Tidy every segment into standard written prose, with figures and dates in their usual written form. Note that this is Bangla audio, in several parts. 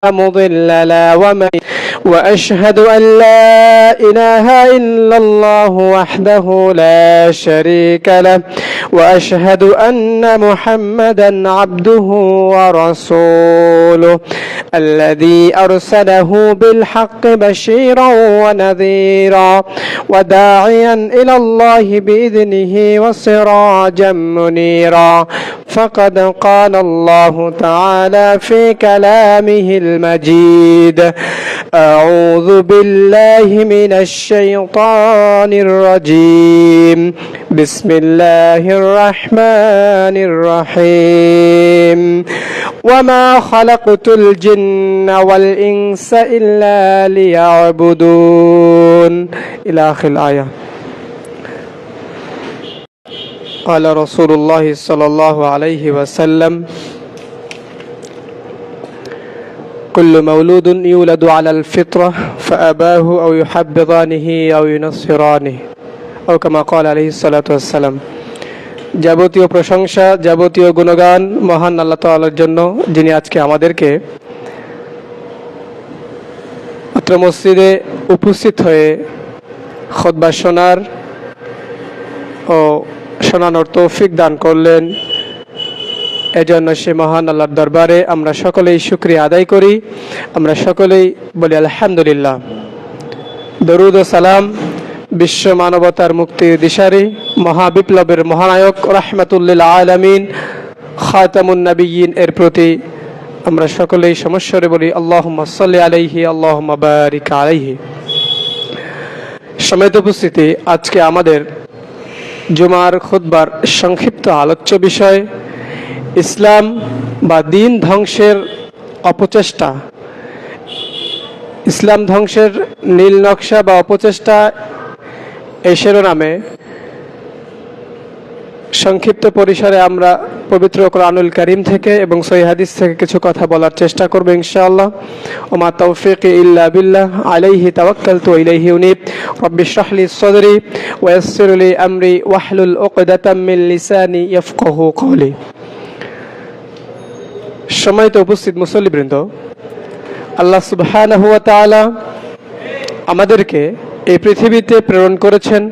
مضل له وأشهد أن لا إله إلا الله وحده لا شريك له وأشهد أن محمدا عبده ورسوله الذي أرسله بالحق بشيرا ونذيرا وداعيا إلى الله بإذنه وسراجا منيرا فقد قال الله تعالى في كلامه المجيد أعوذ بالله من الشيطان الرجيم بسم الله الرحمن الرحيم وما خلقت الجن والإنس إلا ليعبدون إلى آخر الآية. قال رسول الله صلى الله عليه وسلم كل مولود يولد على الفطرة فأباه أو يحبضانه أو ينصرانه أو كما قال عليه الصلاة والسلام. যাবতীয় প্রশংসা যাবতীয় গুণগান মহান আল্লাহ তাআলার জন্য, যিনি আজকে আমাদেরকে অত্র মসজিদে উপস্থিত হয়ে খুতবা শোনার ও শোনানোর তৌফিক দান করলেন। এজন্য সে মহান আল্লাহর দরবারে আমরা সকলেই শুকরিয়া আদায় করি। আমরা সকলেই বলি আলহামদুলিল্লাহ। দরুদ ও সালাম বিশ্ব মানবতার মুক্তির দিশারি মহাবিপ্লবের মহানায়ক রাহমাতুল্লিল আলামিন খাতামুন নবিয়্যিন এর প্রতি আমরা সকলেই সমস্বরে বলি আল্লাহুম্মা সাল্লি আলাইহি আল্লাহুম্মা বারিক আলাইহি। সম্মানিত উপস্থিতি, আজকে আমাদের জুমার খুতবার সংক্ষিপ্ত আলোচ্য বিষয় ইসলাম বা দিন ধ্বংসের অপচেষ্টা। ইসলাম ধ্বংসের নীল নকশা বা অপচেষ্টা এই শিরোনামে সংক্ষিপ্ত পরিসরে আমরা পবিত্র কোরআনুল কারীম থেকে এবং সহিহ হাদিস থেকে কিছু কথা বলার চেষ্টা করব ইনশাআল্লাহ। ওমা তাওফীকি ইল্লা বিল্লাহ আলাইহি তাওয়াক্কালতু ওয়া ইলাইহি উনীব রব্বি ইশরাহ লি সাদরি ওয়া ইয়াসসির লি আমরি ওয়াহলুল উকদাতাম মিন লিসানি ইয়াফকাহু কওলি। সম্মানিত উপস্থিত মুসল্লিবৃন্দ, আল্লাহ সুবহানাহু ওয়া তাআলা আমাদেরকে এই পৃথিবীতে প্রেরণ করেছেন।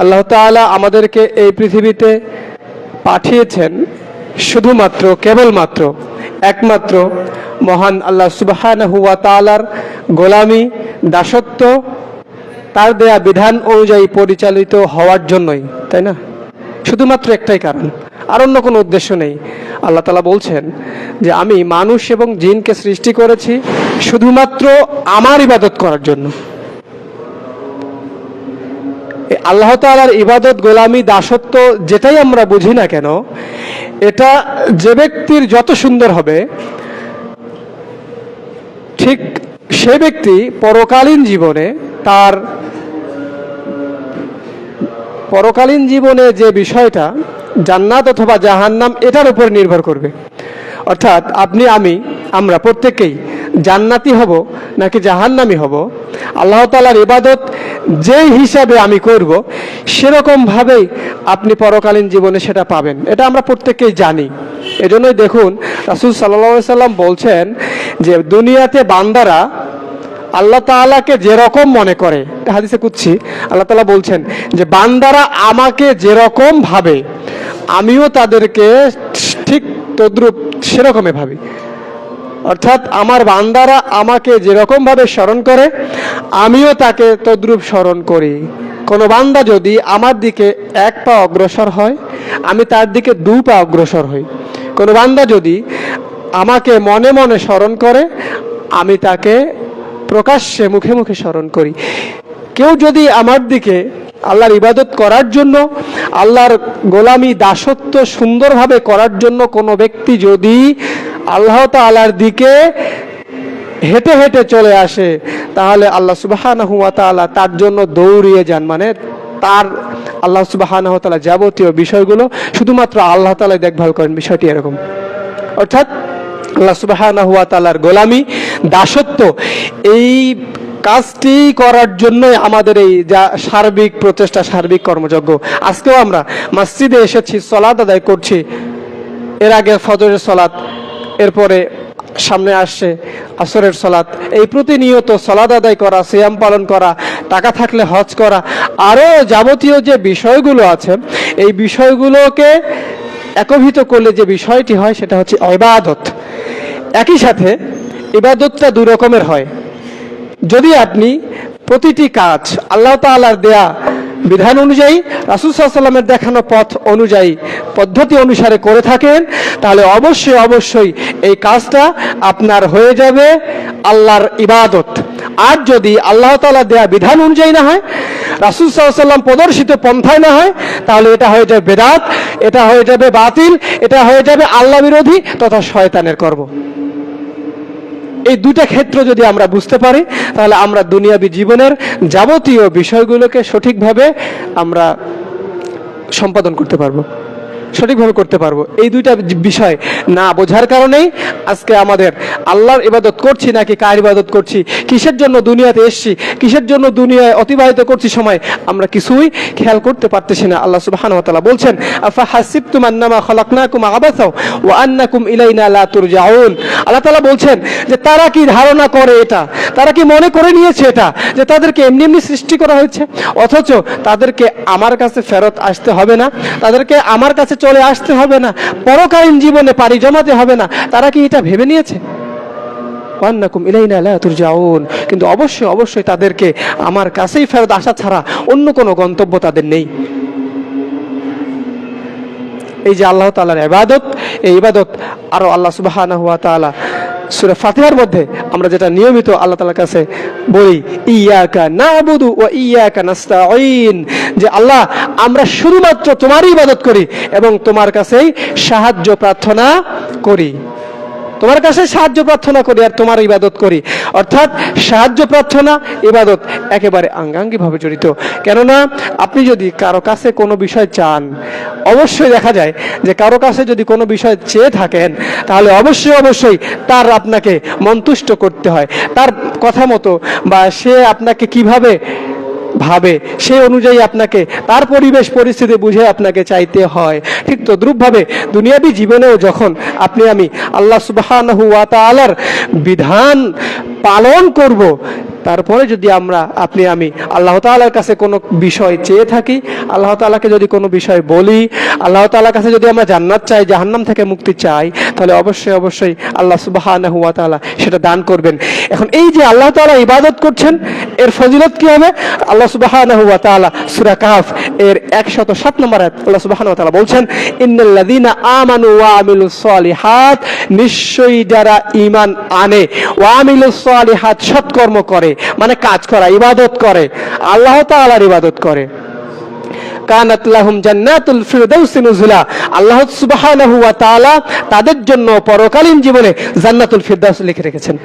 আল্লাহ তাআলা আমাদেরকে এই পৃথিবীতে পাঠিয়েছেন শুধুমাত্র কেবলমাত্র একমাত্র মহান আল্লাহ সুবহানাহু ওয়া তাআলার গোলামি দাসত্ব তার দেয়া বিধান অনুযায়ী পরিচালিত হওয়ার জন্যই, তাই না? শুধুমাত্র একটাই কারণ, আর অন্য কোনো উদ্দেশ্য নেই। আল্লাহ তাআলা বলছেন যে আমি মানুষ এবং জিনকে সৃষ্টি করেছি শুধুমাত্র আমার ইবাদত করার জন্য। আল্লাহ তাআলার ইবাদত, গোলামি, দাসত্ব যেটাই আমরা বুঝি না কেন, এটা যে ব্যক্তির যত সুন্দর হবে ঠিক সে ব্যক্তি পরকালীন জীবনে যে বিষয়টা জান্নাত অথবা জাহান্নাম এটার উপর নির্ভর করবে। অর্থাৎ আপনি আমরা প্রত্যেকেই জান্নাতি হব নাকি জাহান্নামী হব, আল্লাহ তাআলার ইবাদত যেই হিসাবে আমি করব সেরকম ভাবেই আপনি পরকালীন জীবনে সেটা পাবেন। এটা আমরা প্রত্যেকেই জানি। এজন্যই দেখুন রাসূল সাল্লাল্লাহু আলাইহি সাল্লাম বলছেন যে দুনিয়াতে বান্দারা আল্লাহ তাআলাকে যেরকম মনে করে, হাদিসে কুদসি আল্লাহ তাআলা বলছেন যে বান্দারা আমাকে যেরকম ভাবে আমিও তাদেরকে ঠিক তদ্রূপ সেরকমই ভাবি। অর্থাৎ আমার বান্দারা আমাকে যেরকম ভাবে স্মরণ করে আমিও তাকে তদ্রূপ স্মরণ করি। কোনো বান্দা যদি আমার দিকে এক পা অগ্রসর হয় আমি তার দিকে 2 পা অগ্রসর হই। কোনো বান্দা যদি আমাকে মনে মনে স্মরণ করে আমি তাকে প্রকাশ্যে মুখে মুখে স্মরণ করি। কেউ যদি আমার দিকে আল্লাহর ইবাদত করার জন্য, আল্লাহর গোলামি দাসত্ব সুন্দরভাবে করার জন্য কোনো ব্যক্তি যদি আল্লাহ তাআলার দিকে হেঁটে হেঁটে চলে আসে তাহলে আল্লাহ সুবহানাহু ওয়া তাআলা তার জন্য দৌড়িয়ে যান। মানে তার আল্লাহ সুবহানাহু ওয়া তাআলা যাবতীয় বিষয়গুলো শুধুমাত্র আল্লাহ তাআলাই দেখভাল করেন, বিষয়টি এরকম। অর্থাৎ আল্লাহ সুবহানাহু ওয়া তাআলার গোলামি দাসত্ব এই কাজটি করার জন্যই আমাদের এই যা সার্বিক প্রচেষ্টা, সার্বিক কর্মযজ্ঞ। আজকেও আমরা মসজিদে এসেছি, সালাত আদায় করছি, এর আগে ফজরের সালাত, এরপরে সামনে আসছে আসরের সালাত, এই প্রতিনিয়ত সালাত আদায় করা, সিয়াম পালন করা, টাকা থাকলে হজ করা, আরও যাবতীয় যে বিষয়গুলো আছে, এই বিষয়গুলোকে একীভূত করলে যে বিষয়টি হয় সেটা হচ্ছে ইবাদত। একই সাথে ইবাদতটা দুই রকমের হয়। যদি আপনি প্রতিটি কাজ আল্লাহ তাআলার দেয়া বিধান অনুযায়ী, রাসূল সাল্লাল্লাহু আলাইহি ওয়াসাল্লামের দেখানো পথ অনুযায়ী, পদ্ধতি অনুসারে করে থাকেন, তাহলে অবশ্যই অবশ্যই এই কাজটা আপনার হয়ে যাবে আল্লাহর ইবাদত। আর যদি আল্লাহ তাআলা দেয়া বিধান অনুযায়ী না হয়, রাসূল সাল্লাল্লাহু আলাইহি ওয়াসাল্লাম প্রদর্শিত পন্থায় না হয়, তাহলে এটা হয়ে যাবে বেদাত, এটা হয়ে যাবে বাতিল, এটা হয়ে যাবে আল্লাহ বিরোধী তথা শয়তানের কর্ম। এই দুটা ক্ষেত্র যদি আমরা বুঝতে পারি, তাহলে আমরা দুনিয়াবী জীবনের যাবতীয় বিষয়গুলোকে সঠিকভাবে আমরা সম্পাদন করতে পারবো, সঠিকভাবে করতে পারবো। এই দুইটা বিষয় না বোঝার কারণেই আজকে আমাদের আল্লাহর ইবাদত করছি নাকি কার ইবাদত করছি, কিসের জন্য দুনিয়াতে এসেছি, কিসের জন্য দুনিয়ায় অতিবাহিত করছি সময়, আমরা কিছুই খেয়াল করতে পারতেছি না। আল্লাহ সুবহানাহু ওয়া তাআলা বলছেন, আফা হাসিবতুম আন্নামা খালাকনাকুম আবাসা ওয়া আন্নাকুম ইলাইনা লা তুরজাউন। আল্লাহ তাআলা বলছেন যে তারা কি ধারণা করে, এটা তারা কি মনে করে নিয়েছে এটা যে তাদেরকে এমনি এমনি সৃষ্টি করা হয়েছে, অথচ তাদেরকে আমার কাছে ফেরত আসতে হবে না, তাদেরকে আমার কাছে চলে আসতে হবে না, পরকালীন জীবনে পাড়ি জমাতে হবে না। তারা কি এটা ভেবে নিয়েছে? ওয়ান্নাকুম ইলাইনা লা তুরজাউন। কিন্তু অবশ্যই অবশ্যই তাদেরকে আমার কাছেই ফেরত আসা ছাড়া অন্য কোনো গন্তব্য তাদের নেই। এই যে আল্লাহ তাআলার ইবাদত, এই ইবাদত আরো আল্লাহ সুবহানাহু ওয়া তাআলা সূরা ফাতিহার মধ্যে আমরা যেটা নিয়মিত আল্লাহ তাআলার কাছে বলি, ইয়াকা না'বুদু ওয়া ইয়াকা নাস্তাঈন, যে আল্লাহ আমরা শুধুমাত্র তোমারই ইবাদত করি এবং তোমার কাছেই সাহায্য প্রার্থনা করি, তোমার কাছে সাহায্য প্রার্থনা করি আর তোমার ইবাদত করি। অর্থাৎ সাহায্য প্রার্থনা ইবাদত একেবারে আঙ্গাঙ্গিভাবে জড়িত। কেননা আপনি যদি কারো কাছে কোনো বিষয় চান, অবশ্যই দেখা যায় যে কারো কাছে যদি কোনো বিষয় চেয়ে থাকেন, তাহলে অবশ্যই অবশ্যই তার আপনাকে মন্তুষ্ট করতে হয়, তার কথা মতো বা সে আপনাকে কিভাবে ভাবে সেই অনুযায়ী আপনাকে তার পরিবেশ পরিস্থিতি বুঝে আপনাকে চাইতে হয়। ঠিক তদ্রূপভাবে দুনিয়াবী জীবনেও যখন আপনি আমি আল্লাহ সুবহানাহু ওয়া তাআলার বিধান পালন করব, তারপরে যদি আপনি আমি আল্লাহ তাআলার কাছে কোনো বিষয় চেয়ে থাকি, আল্লাহ তাআলাকে যদি কোনো বিষয় বলি, আল্লাহ তাআলার কাছে যদি আমরা জান্নাত চাই, জাহান্নাম থেকে মুক্তি চাই, তাহলে অবশ্যই অবশ্যই আল্লাহ সুবহানাহু ওয়া তাআলা সেটা দান করবেন। এখন এই যে আল্লাহ তাআলা ইবাদত করছেন, এর ফজিলত কি হবে? আল্লাহ সুবহানাহু ওয়া তাআলা সূরা কাহফ এর 107 নম্বর আয়াত আল্লাহ সুবহানাহু ওয়া তাআলা বলছেন, ইন্নাল্লাযীনা আমানু ওয়া আমিলুস সালিহাত, নিশ্চয়ই যারা ঈমান আনে, ওয়া আমিলুস সালিহাত সৎকর্ম করে, মানে কাজ করা, ইবাদত করে, আল্লাহ তাআলার ইবাদত করে, কানাত লাহুম জান্নাতুল ফিরদাউস নুজুলা, আল্লাহ সুবহানাহু ওয়া তাআলা তাদের জন্য পরকালীন জীবনে জান্নাতুল ফিরদাউস লিখে রেখেছেন।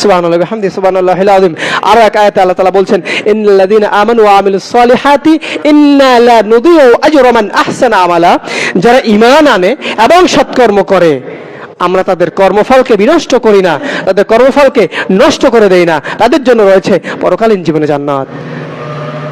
সুবহানাল্লাহি ওয়া বিহামদিহি সুবহানাল্লাহিল আযীম। আর এক আয়াতে আল্লাহ তাআলা বলছেন, ইন্নাল্লাযীনা আমানু ওয়া আমিলুস সালিহাতি ইন্না লা নুযিউ আজরা মান আহসানা আমালা, যারা ঈমান আনে এবং সৎকর্ম করে, আমরা তাদের কর্মফলকে বিনষ্ট করি না, তাদের কর্মফলকে নষ্ট করে দেই না, তাদের জন্য রয়েছে পরকালীন জীবনে জান্নাত।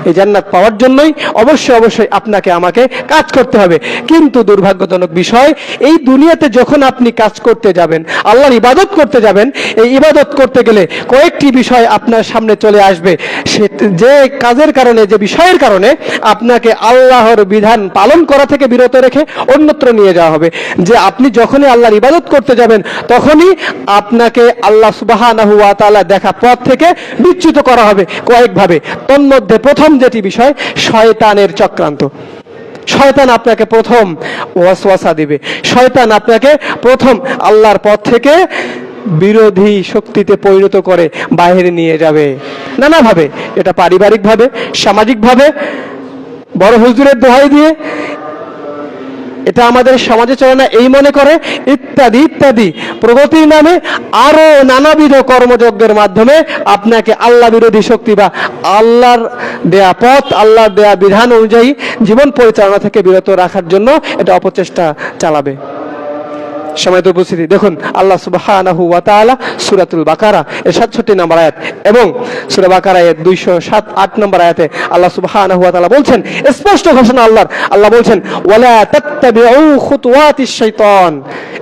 এই জান্নাত পাওয়ার জন্যই অবশ্যই অবশ্যই আপনাকে আমাকে কাজ করতে হবে। কিন্তু দুর্ভাগ্যজনক বিষয়, এই দুনিয়াতে যখন আপনি কাজ করতে যাবেন, আল্লাহর ইবাদত করতে যাবেন, এই ইবাদত করতে গেলে কয়েকটি বিষয় আপনার সামনে চলে আসবে, সে যে কাজের কারণে, যে বিষয়ের কারণে আপনাকে আল্লাহর বিধান পালন করা থেকে বিরত রেখে অন্যত্র নিয়ে যাওয়া হবে। যে আপনি যখনই আল্লাহর ইবাদত করতে যাবেন, তখনই আপনাকে আল্লাহ সুবহানাহু ওয়া তাআলা দেখা পথ থেকে বিচ্যুত করা হবে কয়েকভাবে। তন্মধ্যে প্রথম যেটি বিষয়, শয়তানের চক্রান্ত। শয়তান আপনাকে প্রথম ওয়াসওয়াসা দিবে, শয়তান আপনাকে প্রথম আল্লাহর পথ থেকে বিরোধী শক্তিতে পরিণত করে বাইরে নিয়ে যাবে নানাভাবে। এটা পারিবারিকভাবে, সামাজিকভাবে, বড় হুজুরের দোহাই দিয়ে, এটা আমাদের সমাজে চলে না এই মনে করে, ইত্যাদি ইত্যাদি প্রগতির নামে আরো নানাবিধ কর্মযজ্ঞের মাধ্যমে আপনাকে আল্লাহ বিরোধী শক্তি বা আল্লাহর দেয়া পথ, আল্লাহর দেয়া বিধান অনুযায়ী জীবন পরিচালনা থেকে বিরত রাখার জন্য এটা অপচেষ্টা চালাবে। সম্মানিত উপস্থিতি, দেখুন আল্লাহ সুবহানাহু ওয়া তাআলা সূরাতুল বাকারা এর 67 নম্বর আয়াত এবং সূরা বাকারা এর 207-8 নম্বর আয়াতে আল্লাহ সুবহানাহু ওয়া তাআলা বলছেন, স্পষ্ট ঘোষণা আল্লাহ বলছেন, ওয়ালা তাত্তাবিউ খুতুওয়াতিশ শাইতান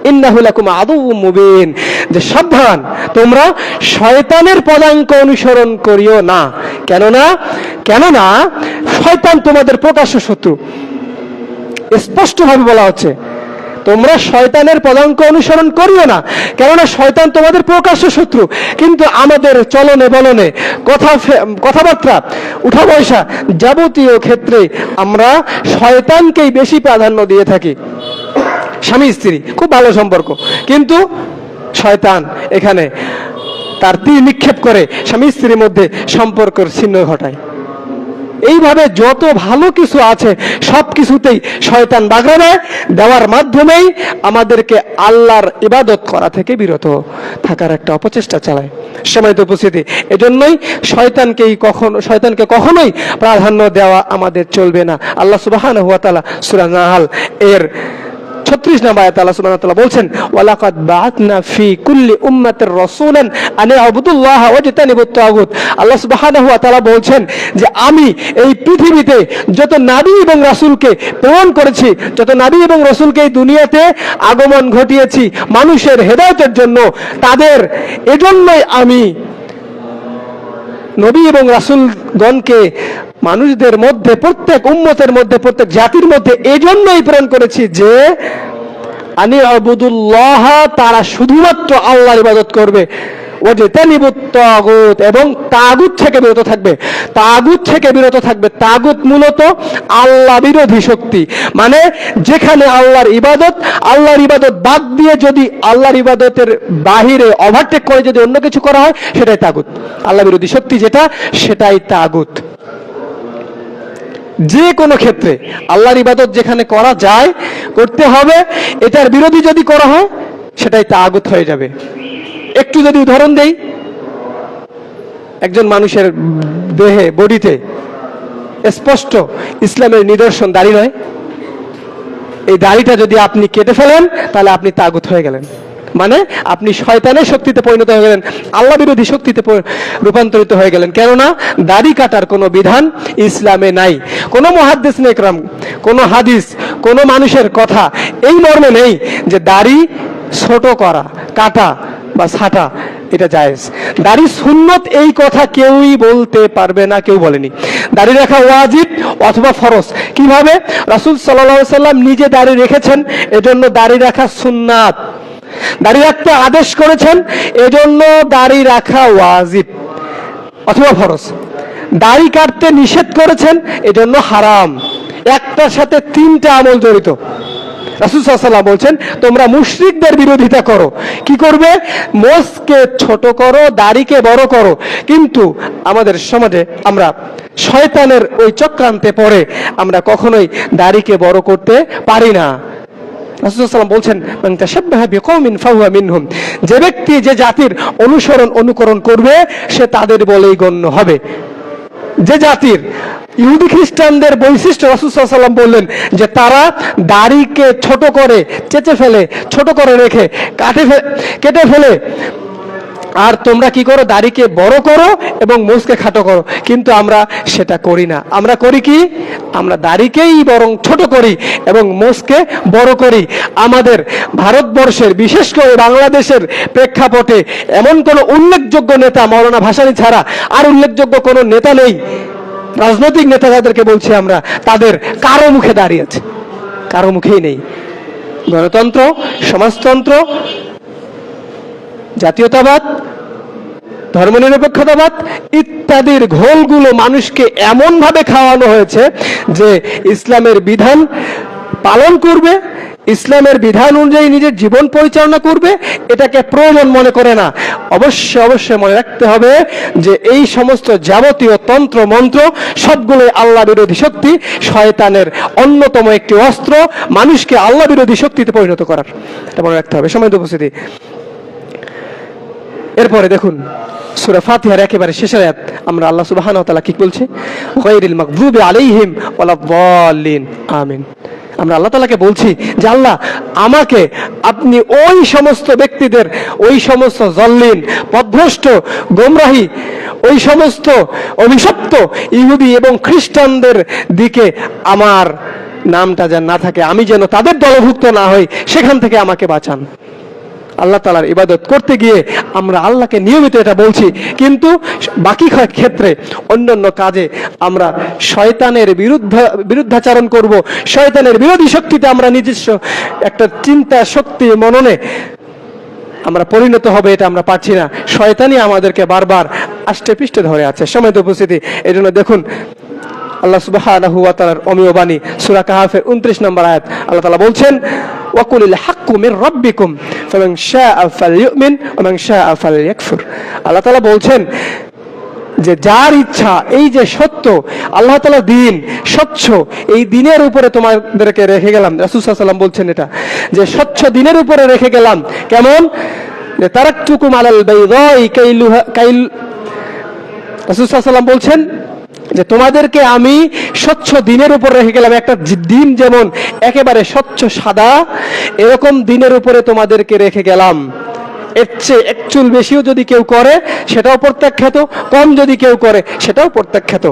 ইন্নাহু লাকুম আদুউম মুবিন, যে সাবধান, তোমরা শয়তানের পদাঙ্ক অনুসরণ করিও না। কেননা শয়তান তোমাদের প্রকাশ্য শত্রু। স্পষ্টভাবে বলা হচ্ছে, তোমরা শয়তানের পদাঙ্ক অনুসরণ করিও না, কেননা শয়তান তোমাদের প্রকাশ্য শত্রু। কিন্তু আমাদের চলনে বলনে, কথাবার্তা, উঠা বসা, যাবতীয় ক্ষেত্রে আমরা শয়তানকেই বেশি প্রাধান্য দিয়ে থাকি। স্বামী স্ত্রী খুব ভালো সম্পর্ক, কিন্তু শয়তান এখানে তার তীর নিক্ষেপ করে স্বামী স্ত্রীর মধ্যে সম্পর্কের ছিন্ন ঘটায়। এইভাবে যত ভালো কিছু আছে সব কিছুতেই শয়তান বাগড়া দেওয়ার মাধ্যমেই আমাদেরকে আল্লাহর ইবাদত করা থেকে বিরত থাকার একটা অপচেষ্টা চালায়। সম্মানিত উপস্থিতি, এজন্যই শয়তানকে কখনোই প্রাধান্য দেওয়া আমাদের চলবে না। আল্লাহ সুবহানাহু ওয়া তাআলা সূরা নাহল এর 36 নম্বর আয়াতে আল্লাহ সুবহানাহু ওয়া তাআলা বলছেন, ওয়ালাকাদ বাআতনা ফি কুল্লি উম্মাতির রাসূলান আন ইউবুদুল্লাহ ওয়াজতানিবুত তাগুত। আল্লাহ সুবহানাহু ওয়া তাআলা বলছেন যে আমি এই পৃথিবীতে যত নবী এবং রাসূলকে প্রেরণ করেছি, যত নবী এবং রাসূলকে এই দুনিয়াতে আগমন ঘটিয়েছি মানুষের হেদায়েতের জন্য, তাদের এজন্যই আমি নবী এবং রাসূলগণকে মানুষদের মধ্যে, প্রত্যেক উম্মতের মধ্যে, প্রত্যেক জাতির মধ্যে এজন্যই প্রেরণ করেছি যে আনি আবুদুল্লাহ, তারা শুধুমাত্র আল্লাহর ইবাদত করবে, ওয়াজতানিবুত তাগুত, এবং তাগুত থেকে বিরত থাকবে। তাগুত মূলত আল্লাহ বিরোধী শক্তি, মানে যেখানে আল্লাহর ইবাদত বাদ দিয়ে যদি আল্লাহর ইবাদতের বাহিরে ওভারটেক করে যদি অন্য কিছু করা হয়, সেটাই তাগুত। আল্লাহ বিরোধী শক্তি যেটা, সেটাই তাগুত। যে কোনো ক্ষেত্রে আল্লাহর ইবাদত যেখানে করা যায়, করতে হবে, এটার বিরোধী যদি করা হয় সেটাই তাগুত হয়ে যাবে। একটু যদি উদাহরণ দেই, একজন মানুষের দেহে, বডিতে স্পষ্ট ইসলামের নিদর্শন দাড়ি নয়, এই দাড়িটা যদি আপনি কেটে ফেলেন তাহলে আপনি তাগুত হয়ে গেলেন, মানে আপনি শয়তানের শক্তিতে পরিণত হয়ে গেলেন, আল্লাহ বিরোধী শক্তিতে রূপান্তরিত হয়ে গেলেন। কেননা দাড়ি কাটার কোনো বিধান ইসলামে নাই, কোনো মুহাদ্দিস নেকরাম, কোনো হাদিস, কোনো মানুষের কথা এই মর্মে নেই যে দাড়ি ছোট করা, কাটা বা ছাটা এটা জায়েজ। দাড়ি সুন্নত এই কথা কেউই বলতে পারবে না, কেউ বলেনি। দাড়ি রাখা ওয়াজিব অথবা ফরজ। কিভাবে? রাসূল সাল্লাল্লাহু আলাইহি সাল্লাম নিজে দাড়ি রেখেছেন, এজন্য দাড়ি রাখা সুন্নাত। দাড়ি রাখতে আদেশ করেছেন, এজন্য দাড়ি রাখা ওয়াজিব অথবা ফরজ। দাড়ি কাটতে নিষেধ করেছেন, এজন্য হারাম। একটার সাথে তিনটা আমল জড়িত। রাসূল সাল্লাল্লাহু আলাইহি ওয়াসাল্লাম বলছেন, তোমরা মুশরিকদের বিরোধিতা করো। কি করবে? মোজকে ছোট করো, দাড়িকে বড় করো। কিন্তু আমাদের সমাজে আমরা শয়তানের ওই চক্রান্তে পড়ে আমরা কখনোই দাড়িকে বড় করতে পারি না। রাসূল সাল্লাল্লাহু আলাইহি ওয়াসাল্লাম বলছেন, মান তাশাব্বাহা বিকওমিন ফাহুয়া মিনহুম, যে ব্যক্তি যে জাতির অনুকরণ করবে সে তাদের বলেই গণ্য হবে। যে জাতির ইহুদি খ্রিস্টানদের বৈশিষ্ট্য, রাসূল সাল্লাল্লাহু আলাইহি ওয়াসাল্লাম বললেন যে তারা দাড়িকে ছোট করে, চেঁচে ফেলে, ছোট করে রেখে, কেটে ফেলে, আর তোমরা কি করো? দাড়িকে বড় করো এবং মোজকে খাটো করো। কিন্তু আমরা সেটা করি না। আমরা করি কি? আমরা দাড়িকেই বরং ছোট করি এবং মোজকে বড় করি। আমাদের ভারতবর্ষের, বিশেষ করে বাংলাদেশের প্রেক্ষাপটে এমন কোনো উল্লেখযোগ্য নেতা মাওলানা ভাসানী ছাড়া আর উল্লেখযোগ্য কোনো নেতা নেই। রাজনৈতিক নেতা যাদেরকে বলছি আমরা, তাদের কারো মুখে দাঁড়িয়ে আছে, কারো মুখেই নেই। গণতন্ত্র, সমাজতন্ত্র, জাতীয়তাবাদ, ধর্মনিরপেক্ষতাবাদ ইত্যাদির ঘোলগুলো মানুষকে এমন ভাবে খাওয়ানো হয়েছে যে ইসলামের বিধান পালন করবে, ইসলামের বিধান অনুযায়ী নিজের জীবন পরিচালনা করবে, এটাকে প্রয়োজন মনে করে না। অবশ্যই মনে রাখতে হবে যে এই সমস্ত যাবতীয় তন্ত্র মন্ত্র সবগুলোই আল্লাহ বিরোধী শক্তি, শয়তানের অন্যতম একটি অস্ত্র মানুষকে আল্লাহ বিরোধী শক্তিতে পরিণত করার। এটা মনে রাখতে হবে। সম্মানিত উপস্থিতি, এরপরে দেখুন সূরা ফাতিহার একেবারে শেষের আয়াত আমরা আল্লাহ সুবহানাহু ওয়া তাআলা কি বলছে? গায়রিল মাগদুবি আলাইহিম ওয়ালাদ-দাল্লিন, আমিন। আমরা আল্লাহ তাআলাকে বলছি যে আল্লাহ, আমাকে আপনি ওই সমস্ত ব্যক্তিদের, ওই সমস্ত জল্লিন, পথভ্রষ্ট, গোমরাহী, ওই সমস্ত অভিশপ্ত ইহুদি এবং খ্রিস্টানদের দিকে আমার নামটা যেন না থাকে, আমি যেন তাদের দলভুক্ত না হই, সেখান থেকে আমাকে বাঁচান। আল্লাহ তাআলার ইবাদত করতে গিয়ে আমরা আল্লাহকে নিয়মিত এটা বলছি, কিন্তু বাকি ক্ষেত্রে অন্যান্য কাজে আমরা শয়তানের বিরুদ্ধাচরণ করব, শয়তানের বিরোধী শক্তিতে আমরা নিজস্ব একটা চিন্তা শক্তি মননে আমরা পরিণত হবে, এটা আমরা পাচ্ছি না। শয়তানই আমাদেরকে বারবার আষ্টে পৃষ্ঠে ধরে আছে। সম্মানিত উপস্থিতি, এই জন্য দেখুন আল্লাহ সুবহানাহু ওয়া তাআলার অমীয় বাণী সূরা কাহফের 29 নম্বর আয়াত, আল্লাহ তাআলা বলছেন, ওয়াকুলিল হাক্কু মির রাব্বিকুম ফামান শাআ ফালইউমিন ওয়া মান শাআ ফালইয়াকফুর। আল্লাহ তাআলা বলছেন যে যার ইচ্ছা, এই যে সত্য, আল্লাহ তাআলা দিন স্বচ্ছ, এই দিনের উপরে তোমাদেরকে রেখে গেলাম। রাসূল সাল্লাল্লাহু আলাইহি ওয়াসাল্লাম বলছেন এটা, যে স্বচ্ছ দিনের উপরে রেখে গেলাম। কেমন? যে তারাকতুকুম আলাল বাইদাই কাইলুহা রাসূল সাল্লাল্লাহু আলাইহি ওয়াসাল্লাম বলছেন যে তোমাদেরকে আমি স্বচ্ছ দিনের উপর রেখে গেলাম। একটা দিন যেমন একেবারে স্বচ্ছ সাদা, এরকম দিনের উপরে তোমাদেরকে রেখে গেলাম। এর চেয়ে এক চুল বেশিও যদি কেউ করে সেটাও প্রত্যাখ্যাত, কম যদি কেউ করে সেটাও প্রত্যাখ্যাত।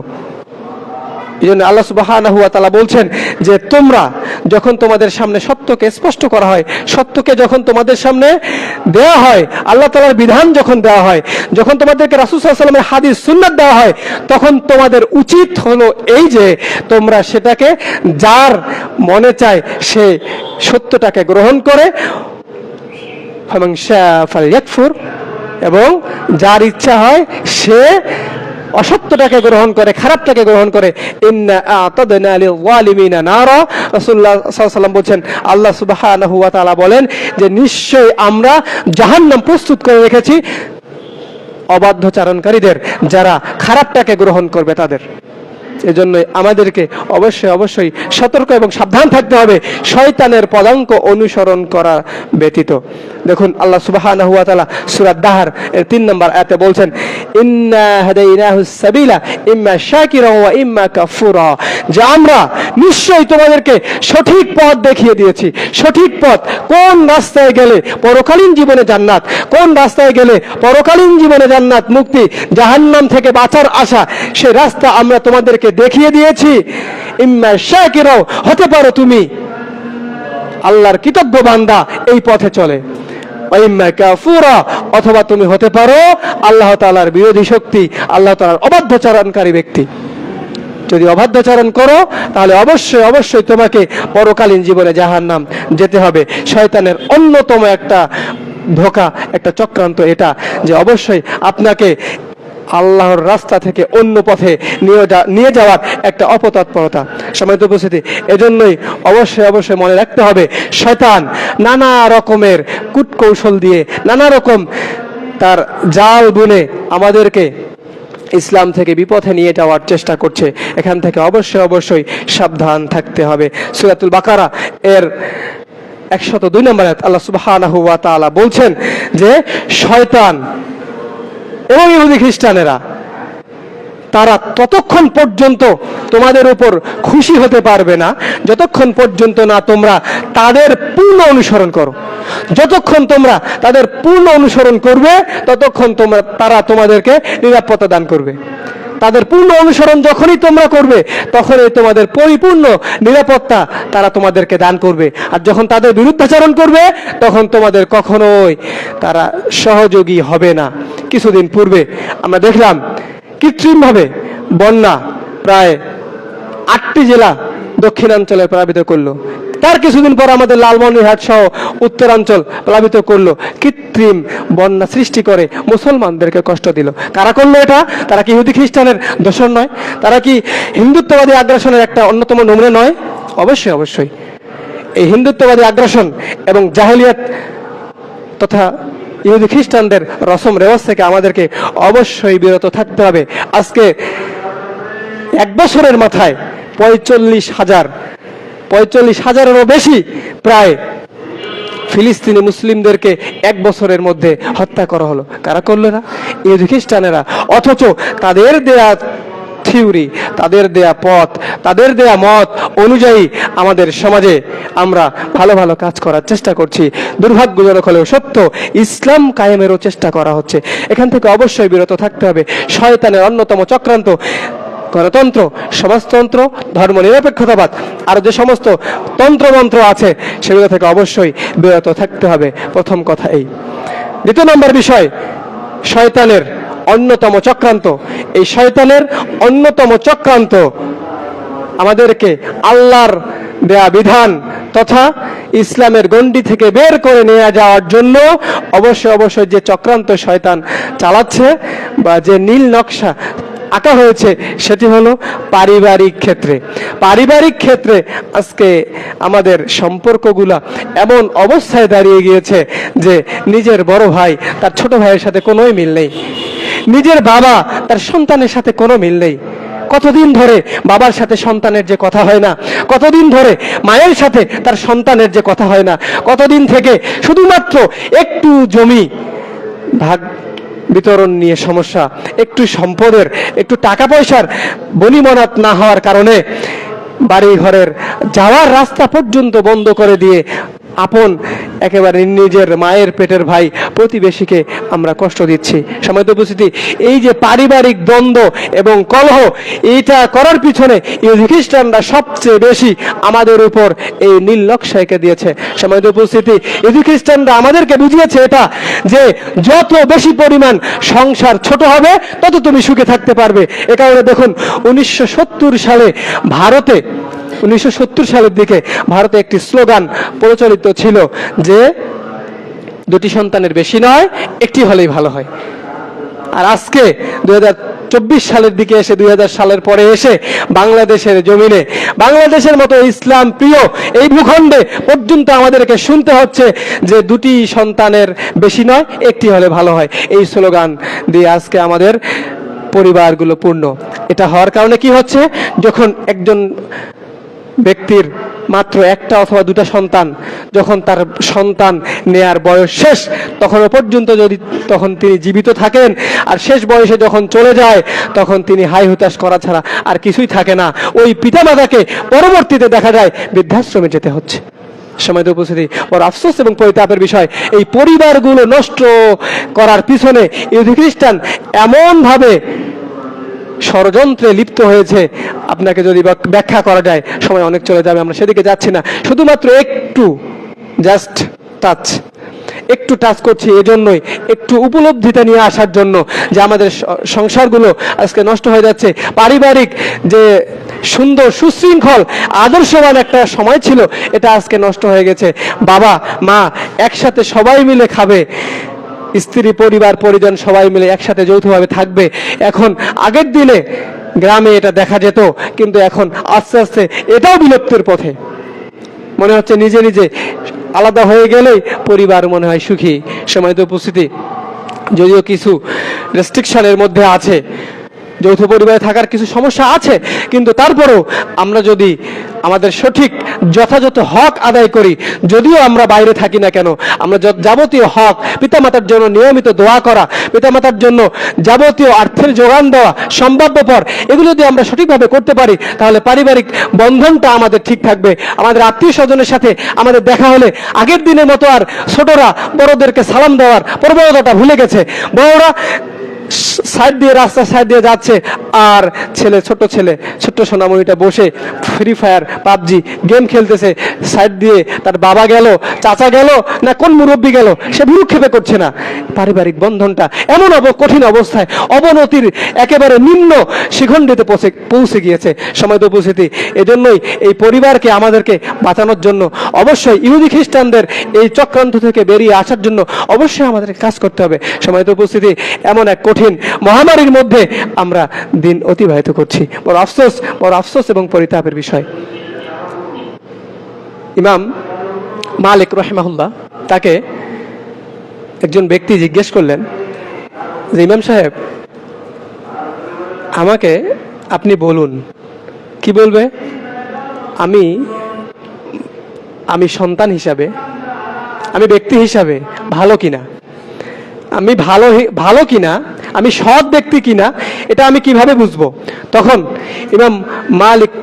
এই জন্য আল্লাহ সুবহানাহু ওয়া তাআলা বলছেন যে তোমরা যখন তোমাদের সামনে সত্যকে স্পষ্ট করা হয়, সত্যকে যখন তোমাদের সামনে দেওয়া হয়, আল্লাহ তাআলার বিধান যখন দেওয়া হয়, যখন তোমাদেরকে রাসূল সাল্লাল্লাহু আলাইহি ওয়াসাল্লামের হাদিস সুন্নাত দেওয়া হয়, তখন তোমাদের উচিত হলো এই যে তোমরা সেটাকে যার মনে চায় সে সত্যটাকে গ্রহণ করে, ফামান শাআ ফালইয়াকফুর, এবং যার ইচ্ছা হয় সে অসত্যটাকে গ্রহণ করে, খারাপটাকে গ্রহণ করে। ইন্না আ'তাদনা লিয-যালিমিনা নারা, রাসূলুল্লাহ সাল্লাল্লাহু আলাইহি ওয়াসাল্লাম বলেন, আল্লাহ সুবহানাহু ওয়া তাআলা বলেন যে নিশ্চয়ই আমরা জাহান্নাম প্রস্তুত করে রেখেছি অবাধ্যচারণকারীদের, যারা খারাপটাকে গ্রহণ করবে তাদের। এজন্য আমাদেরকে অবশ্যই অবশ্যই সতর্ক এবং সাবধান থাকতে হবে শয়তানের পদাঙ্ক অনুসরণ করা ব্যতীত। দেখুন আল্লাহ সুবহানাহু ওয়া তাআলা সূরা দাহর এর 3 নম্বর আয়াতে বলছেন, ইন্না হাদাইনাহুস সাবিলা ইম্মা শাকিরা ওয়া ইম্মা কাফুরা, যে আমরা নিশ্চয়ই তোমাদেরকে সঠিক পথ দেখিয়ে দিয়েছি। সঠিক পথ, কোন রাস্তায় গেলে পরকালীন জীবনে জান্নাত, কোন রাস্তায় গেলে পরকালীন জীবনে জান্নাত, মুক্তি, জাহান্নাম থেকে বাঁচার আশা, সেই রাস্তা আমরা তোমাদেরকে দেখিয়ে দিয়েছি। ইম্মা শাকিরা, হতে পারো তুমি আল্লাহর কৃতজ্ঞ বান্দা, এই পথে চলে, ওয়া ইম্মা কাফুরা, অথবা তুমি হতে পারো আল্লাহ তাআলার বিরোধী শক্তি, আল্লাহ তাআলার অবাধ্যচারণকারী ব্যক্তি। যদি অবাধ্যচারণ করো তাহলে অবশ্যই অবশ্যই তোমাকে পরকালীন জীবনে জাহান্নাম যেতে হবে। শয়তানের অন্যতম একটা ধোঁকা, একটা চক্রান্ত এটা, যে অবশ্যই আপনাকে আল্লাহর রাস্তা থেকে অন্য পথে নিয়ে যাওয়ার একটা অপতৎপরতা। সম্মানিত উপস্থিতি, এজন্যই অবশ্যই অবশ্যই মনে রাখতে হবে শয়তান নানা রকমের কূটকৌশল দিয়ে, নানা রকম তার জাল বুনে আমাদেরকে ইসলাম থেকে বিপথে নিয়ে যাওয়ার চেষ্টা করছে। এখান থেকে অবশ্যই অবশ্যই সাবধান থাকতে হবে। সূরাতুল বাকারা এর 102 নম্বর আয়াত আল্লাহ সুবহানাহু ওয়া তাআলা বলছেন যে শয়তান এবং ইহুদি খ্রিস্টানেরা তারা ততক্ষণ পর্যন্ত তোমাদের উপর খুশি হতে পারবে না যতক্ষণ পর্যন্ত না তোমরা তাদের পূর্ণ অনুসরণ করো। যতক্ষণ তোমরা তাদের পূর্ণ অনুসরণ করবে ততক্ষণ তারা তোমাদেরকে নিরাপত্তা দান করবে। তাদের পূর্ণ অনুসরণ যখনই তোমরা করবে তখনই তোমাদের পরিপূর্ণ নিরাপত্তা তারা তোমাদেরকে দান করবে। আর যখন তাদের বিরুদ্ধাচরণ করবে তখন তোমাদের কখনোই তারা সহযোগী হবে না। কিছুদিন পূর্বে আমরা দেখলাম কৃত্রিমভাবে বন্যা প্রায় 8টি জেলা দক্ষিণাঞ্চলে প্লাবিত করলো। তার কিছুদিন পর আমাদের লালমনিরহাট সহ উত্তরাঞ্চল প্লাবিত করলো। কৃত্রিম বন্যা সৃষ্টি করে মুসলমানদেরকে কষ্ট দিল। কারা করলো এটা? তারা কি ইহুদি খ্রিস্টানের দোষর নয়? তারা কি হিন্দুত্ববাদী আগ্রাসনের একটা অন্যতম নমুনা নয়? অবশ্যই অবশ্যই এই হিন্দুত্ববাদী আগ্রাসন এবং জাহেলিয়াত তথা ইহুদি খ্রিস্টানদের রসম রেওয়াজ থেকে আমাদেরকে অবশ্যই বিরত থাকতে হবে। আজকে 1 বছরের মাথায় 45,000-এরও বেশি প্রায় ফিলিস্তিনি মুসলিমদেরকে 1 বছরের মধ্যে হত্যা করা হলো। কারা করলো না? ইহুদি খ্রিস্টানেরা। অথচ তাদের দেয়া থিওরি, তাদের দেয়া পথ, তাদের দেয়া মত অনুযায়ী আমাদের সমাজে আমরা ভালো ভালো কাজ করার চেষ্টা করছি। দুর্ভাগ্যজনক হলেও সত্য, ইসলাম কায়েমেরও চেষ্টা করা হচ্ছে। এখান থেকে অবশ্যই বিরত থাকতে হবে। শয়তানের অন্যতম চক্রান্ত গণতন্ত্র, সমাজতন্ত্র, ধর্মনিরপেক্ষতাবাদ আর যে সমস্ত তন্ত্রমন্ত্র আছে সেগুলো থেকে অবশ্যই বিরত থাকতে হবে। প্রথম কথা এই। দ্বিতীয় নম্বর বিষয়, শয়তানের অন্যতম চক্রান্ত। এই শয়তানের অন্যতম চক্রান্ত আমাদেরকে আল্লাহর দেয়া বিধান তথা ইসলামের গণ্ডি থেকে বের করে নিয়ে যাওয়ার জন্য অবশ্যই যে চক্রান্ত শয়তান চালাচ্ছে বা যে নীল নকশা আঁকা হয়েছে সেটি হলো পারিবারিক ক্ষেত্রে। পারিবারিক ক্ষেত্রে আজকে আমাদের সম্পর্কগুলা এমন অবস্থায় দাঁড়িয়ে গিয়েছে যে নিজের বড় ভাই তার ছোট ভাইয়ের সাথে কোনো মিল নেই, নিজের বাবা তার সন্তানের সাথে কোনো মিল নেই। কতদিন ধরে বাবার সাথে সন্তানের যে কথা হয় না, কতদিন ধরে মায়ের সাথে তার সন্তানের যে কথা হয় না, কতদিন থেকে শুধুমাত্র একটু জমি ভাগ বিতরণ নিয়ে সমস্যা, একটু সম্পদের, একটু টাকা পয়সার বনিবনাত না হওয়ার কারণে বাড়ি ঘরের যাওয়ার রাস্তা পর্যন্ত বন্ধ করে দিয়ে আপন একেবারে নিজের মায়ের পেটের ভাই প্রতিবেশীকে আমরা কষ্ট দিচ্ছি। সম্মানিত উপস্থিতি, এই যে পারিবারিক দ্বন্দ্ব এবং কলহ, এইটা করার পিছনে ইহুদি খ্রিস্টানরা সবচেয়ে বেশি আমাদের উপর এই নীল নকশা এঁকে দিয়েছে। সম্মানিত উপস্থিতি, ইহুদি খ্রিস্টানরা আমাদেরকে বুঝিয়েছে এটা যে যত বেশি পরিমাণ সংসার ছোট হবে তত তুমি সুখে থাকতে পারবে। এ কারণে দেখুন 1970 সালে ভারতে 1970 সালের দিকে ভারতে একটি স্লোগান প্রচলিত ছিল যে দুটি সন্তানের বেশি নয়, একটি হলেই ভালো হয়। আর আজকে 2024 সালের দিকে এসে 2000 সালের পরে এসে বাংলাদেশের জমিনে, বাংলাদেশের মতো ইসলাম প্রিয় এই ভূখণ্ডে পর্যন্ত আমাদেরকে শুনতে হচ্ছে যে দুটি সন্তানের বেশি নয়, একটি হলে ভালো হয়। এই স্লোগান দিয়ে আজকে আমাদের পরিবারগুলো পূর্ণ। এটা হওয়ার কারণে কি হচ্ছে, যখন একজন ব্যক্তির মাত্র একটা অথবা দুটা সন্তান, যখন তার সন্তান নেয়ার বয়স শেষ তখনও পর্যন্ত যদি তখন তিনি জীবিত থাকেন, আর শেষ বয়সে যখন চলে যায় তখন তিনি হাই হুতাশ করা ছাড়া আর কিছুই থাকে না। ওই পিতামাতাকে পরবর্তীতে দেখা যায় বৃদ্ধাশ্রমে যেতে হচ্ছে। সম্মানিত উপস্থিতি, বড় আফসোস এবং পরিতাপের বিষয়, এই পরিবারগুলো নষ্ট করার পিছনে ইহুদি খ্রিস্টান এমনভাবে ষড়যন্ত্রে লিপ্ত হয়েছে, আপনাকে যদি ব্যাখ্যা করা যায় সময় অনেক চলে যাবে, আমরা সেদিকে যাচ্ছি না। শুধুমাত্র একটু জাস্ট একটু টাচ করছি এজন্যই, একটু উপলব্ধিতা নিয়ে আসার জন্য যে আমাদের সংসারগুলো আজকে নষ্ট হয়ে যাচ্ছে। পারিবারিক যে সুন্দর সুশৃঙ্খল আদর্শবান একটা সময় ছিল এটা আজকে নষ্ট হয়ে গেছে। বাবা মা একসাথে সবাই মিলে খাবে, স্ত্রী পরিবার পরিজন সবাই মিলে একসাথে যৌথভাবে থাকবে। এখন আগের দিনে গ্রামে এটা দেখা যেত, কিন্তু এখন আস্তে আস্তে এটাও বিলুপ্তির পথে। মনে হচ্ছে নিজে নিজে আলাদা হয়ে গেলেই পরিবার মনে হয় সুখী। সম্মানিত উপস্থিতি, যদিও কিছু রেস্ট্রিকশনের মধ্যে আছে, যৌথ পরিবারে থাকার কিছু সমস্যা আছে, কিন্তু তারপরেও আমরা যদি আমাদের সঠিক যথাযথ হক আদায় করি, যদিও আমরা বাইরে থাকি না কেন, আমরা যাবতীয় হক, পিতামাতার জন্য নিয়মিত দোয়া করা, পিতামাতার জন্য যাবতীয় অর্থের যোগান দেওয়া, সম্ভাব্য পর এগুলো যদি আমরা সঠিকভাবে করতে পারি তাহলে পারিবারিক বন্ধনটা আমাদের ঠিক থাকবে। আমাদের আত্মীয় স্বজনের সাথে আমাদের দেখা হলে আগের দিনের মতো আর ছোটরা বড়দেরকে সালাম দেওয়ার প্রবণতাটা ভুলে গেছে। বড়রা সাইড দিয়ে, রাস্তার সাইড দিয়ে যাচ্ছে, আর ছোট্ট সোনামণিটা বসে ফ্রি ফায়ার পাবজি গেম খেলতেছে। সাইড দিয়ে তার বাবা গেল, চাচা গেল, না কোন মুরব্বী গেল, সে ভ্রুক্ষেপে করছে না। পারিবারিক বন্ধনটা এমন কঠিন অবস্থায়, অবনতির একেবারে নিম্ন শিখণ্ডেতে পৌঁছে গিয়েছে। সম্মানিত উপস্থিতি, এজন্যই এই পরিবারকে আমাদেরকে বাঁচানোর জন্য অবশ্যই ইহুদি খ্রিস্টানদের এই চক্রান্ত থেকে বেরিয়ে আসার জন্য অবশ্যই আমাদের কাজ করতে হবে। সম্মানিত উপস্থিতি, এমন এক কঠিন মহামারীর মধ্যে আমরা দিন অতিবাহিত করছি। বড় আফসোস এবং পরিতাপের বিষয়। ইমাম মালিক রাহিমাহুল্লাহ, তাকে একজন ব্যক্তি জিজ্ঞেস করলেন যে ইমাম সাহেব, আমাকে আপনি বলুন। কি বলবে? আমি সন্তান হিসাবে, আমি ব্যক্তি হিসাবে ভালো কিনা, আমি ভালো কিনা, আমি সৎ ব্যক্তি কিনা, এটা আমি কিভাবে বুঝবো? তখন ইমাম মালিক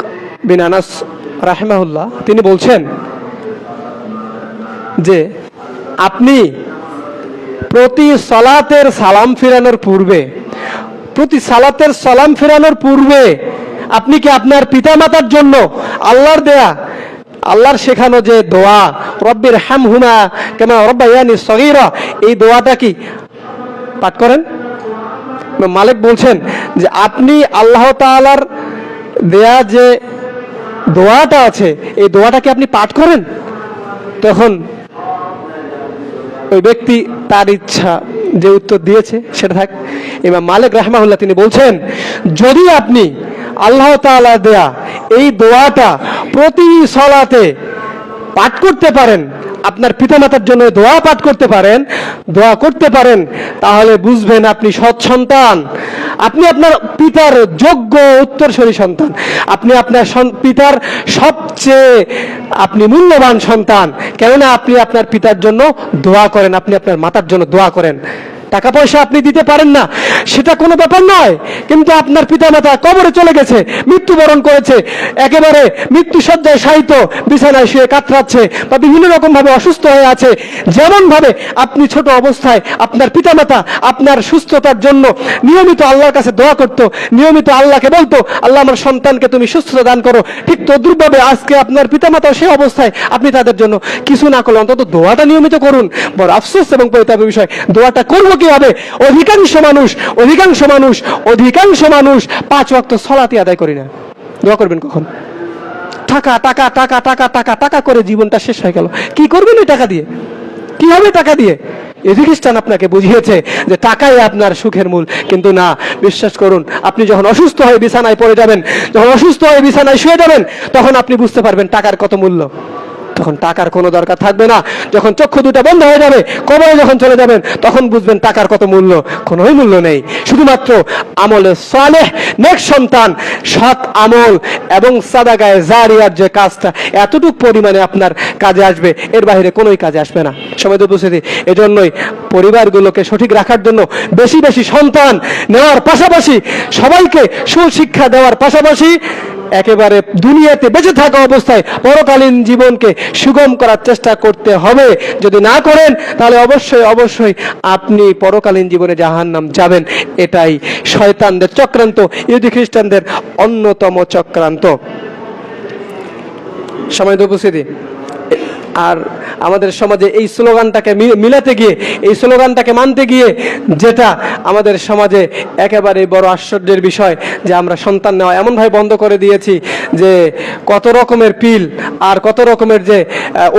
বিন আনাস রাহিমাহুল্লাহ তিনি বলছেন যে আপনি প্রতি সালাতের সালাম ফেরানোর পূর্বে আপনি কি আপনার পিতামাতার জন্য আল্লাহর শেখানো যে দোয়া রব্বির হামহুমা কামা রাব্বায়ানি সগীরা, এই দোয়াটা কি পাঠ করেন? মালিক বলছেন যে আপনি আল্লাহ তাআলার দেয়া যে দোয়াটা আছে এই দোয়াটা কি আপনি পাঠ করেন? তখন ওই ব্যক্তি তার ইচ্ছা যে উত্তর দিয়েছে সেটা থাক। ইমাম মালিক রাহিমাহুল্লাহ তিনি বলছেন যদি আপনি আল্লাহ তাআলা দেয়া এই দোয়াটা প্রতি সালাতে পাঠ করতে পারেন, আপনার পিতামাতার জন্য দোয়া পাঠ করতে পারেন, তাহলে বুঝবেন আপনি সৎ সন্তান, আপনি আপনার পিতার যোগ্য উত্তরসূরি সন্তান, আপনি আপনার পিতার সবচেয়ে মূল্যবান সন্তান। কেননা আপনি আপনার পিতার জন্য দোয়া করেন, আপনি আপনার মাতার জন্য দোয়া করেন। টাকা পয়সা আপনি দিতে পারেন না, সেটা কোনো ব্যাপার নয়, কিন্তু আপনার পিতামাতা কবরে চলে গেছে, মৃত্যুবরণ করেছে, একেবারে মৃত্যুসজ্জায় শায়িত, বিছানায় শুয়ে কাতরাচ্ছে বা বিভিন্ন রকম ভাবে অসুস্থ হয়ে আছে। যেমন ভাবে আপনি ছোট অবস্থায় আপনার পিতামাতা আপনার সুস্থতার জন্য নিয়মিত আল্লাহর কাছে দোয়া করত, নিয়মিত আল্লাহকে বলতো আল্লাহ আমার সন্তানকে তুমি সুস্থতা দান করো, ঠিক তদ্রুপভাবে আজকে আপনার পিতামাতা সেই অবস্থায়, আপনি তাদের জন্য কিছু না করলে অন্তত দোয়াটা নিয়মিত করুন। বড় আফসোস এবং পরিতাপের বিষয়, দোয়াটা করবো কিভাবে? অধিকাংশ মানুষ 5 ওয়াক্ত সালাতই আদায় করি না। দোয়া করবেন কখন? টাকা টাকা টাকা টাকা টাকা টাকা করে জীবনটা শেষ হয়ে গেল। কি করবেন এই টাকা দিয়ে? কি হবে টাকা দিয়ে? খ্রিস্টান আপনাকে বুঝিয়েছে যে টাকাই আপনার সুখের মূল, কিন্তু না, বিশ্বাস করুন, আপনি যখন অসুস্থ হয়ে বিছানায় পড়ে যাবেন, যখন অসুস্থ হয়ে বিছানায় শুয়ে যাবেন, তখন আপনি বুঝতে পারবেন টাকার কত মূল্য। তখন টাকার কোনো দরকার থাকবে না। যখন চক্ষু দুটো বন্ধ হয়ে যাবে, কবরে যখন চলে যাবেন, তখন বুঝবেন টাকার কত মূল্য। কোনোই মূল্য নেই। শুধুমাত্র আমলে সালেহ, নেক সন্তান, সৎ আমল এবং সাদাকায়ে জারিয়ার যে কাজটা এতটুকু পরিমাণে আপনার কাজে আসবে, এর বাইরে কোনোই কাজে আসবে না। সময় তো বুঝেছি। এজন্যই পরিবারগুলোকে সঠিক রাখার জন্য বেশি বেশি সন্তান নেওয়ার পাশাপাশি, সবাইকে সুশিক্ষা দেওয়ার পাশাপাশি একেবারে দুনিয়াতে বেঁচে থাকা অবস্থায় পরকালীন জীবনকে সুগম করার চেষ্টা করতে হবে। যদি না করেন তাহলে অবশ্যই আপনি পরকালীন জীবনে জাহান্নাম যাবেন। এটাই শয়তানদের চক্রান্ত, ইহুদি খ্রিস্টানদের অন্যতম চক্রান্ত। সময় তো বুঝে দিই। আর আমাদের সমাজে এই স্লোগানটাকে মিলাতে গিয়ে, এই স্লোগানটাকে মানতে গিয়ে, যেটা আমাদের সমাজে একেবারে বড় আশ্চর্যের বিষয় যে আমরা সন্তান নেওয়া এমনভাবে বন্ধ করে দিয়েছি যে কত রকমের পিল আর কত রকমের যে